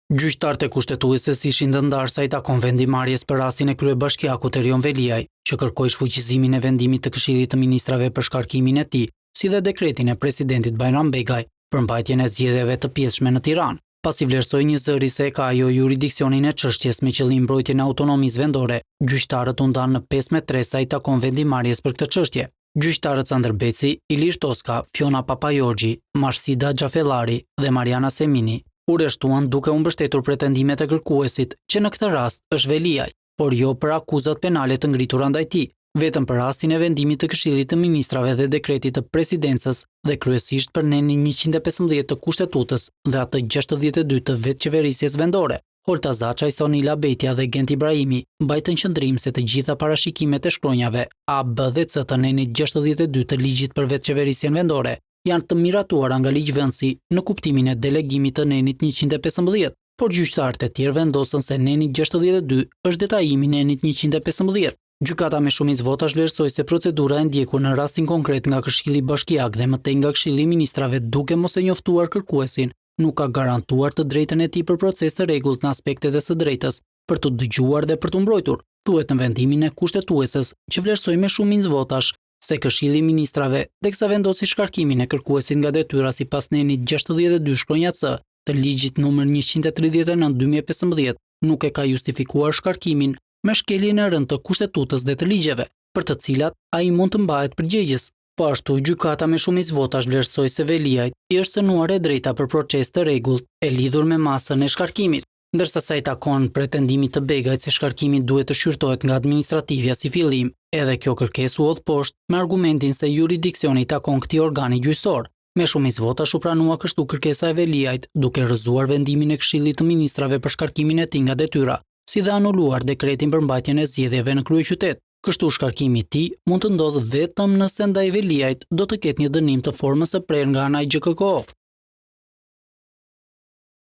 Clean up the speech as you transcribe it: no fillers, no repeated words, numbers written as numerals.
Gjyqtarët e kushtetueses ishin të ndarë sa i takon vendimarrjes për rastin e kryebashkiakut Erion Veliaj, që kërkoi shfuqizimin e vendimit të Këshillit të Ministrave për shkarkimin e tij, si dhe dekretin e presidentit Bajram Begaj për mbajtjen e zgjedhjeve të pjesshme në Tiranë, pasi vlerësoi një zëri se ka ajo juridiksionin e çështjes me qëllim mbrojtjen e autonomisë vendore. Gjyqtarët u ndanë në 5-3 sa i takon vendimarrjes për këtë çështje. Gjyqtarët Sandër Beci, Ilir Toska, Fiona Papajorgji, Marsida Xhafellari dhe Mariana Semini u rreshtuan duke u mbështetur pretendimet e kërkuesit, që në këtë rast është Veliaj, por jo për akuzat penale të ngritura ndaj tij, vetëm për rastin e vendimit të Këshillit të Ministrave dhe dekretit të presidencës dhe kryesisht për nenin 115 të kushtetutës dhe atë 62 të vetëqeverisjes vendore. Holta Zaçaj, Sonila Betja dhe Gent Ibrahimi mbajtën qëndrim se të gjitha parashikimet e shkronjave A, B dhe C të nenit 62 të ligjit për vetëqeverisjen vendore janë të miratuara nga ligjvënësi në kuptimin e delegimit të nenit 115, por gjyqtarët e tjerë vendosën se neni 62 është detajimi i nenit 115. Gjykata me shumicë votash vlerësoi se procedura e ndjekur në rastin konkret nga Këshilli Bashkiak dhe mëtej nga Këshilli i Ministrave duke mos e njoftuar kërkuesin, nuk ka garantuar të drejtën e tij për proces të rregullt në aspektet e së drejtës, për të dëgjuar dhe për të mbrojtur, thuhet në vendimin e kushtetueses, që vlerësoi me shumicë votash se Këshilli i Ministrave, teksa vendosi shkarkimin e kërkuesit nga detyra sipas nenit 62 shkronja C të ligjit numër 139/2015, nuk e ka justifikuar shkarkimin me shkeljen e rëndë të kushtetutës dhe të ligjeve, për të cilat ai mund të mbahet përgjegjës. Po ashtu, gjykata me shumicë votash vlerësoi se Veliaj i është synuar e drejta për proces të rregullt e lidhur me masën e shkarkimit, ndërsa sa i takon pretendimit të Begajt se shkarkimi duhet të shqyrtohet nga administrativja si fillim, edhe kjo kërkesë u hodh poshtë me argumentin se juridiksioni i takon këtij organi gjyqësor. Me shumicë votash u pranua kështu kërkesa e Veliajt, duke rrëzuar vendimin e Këshillit të Ministrave për shkarkimin e tij nga detyra, si dhe anuluar dekretin për mbajtjen e zgjedhjeve në kryeqytet. Kështu shkarkimi i tij mund të ndodhë vetëm nëse ndaj Veliajt do të ketë një dënim të formës së prerë nga ana e GKK.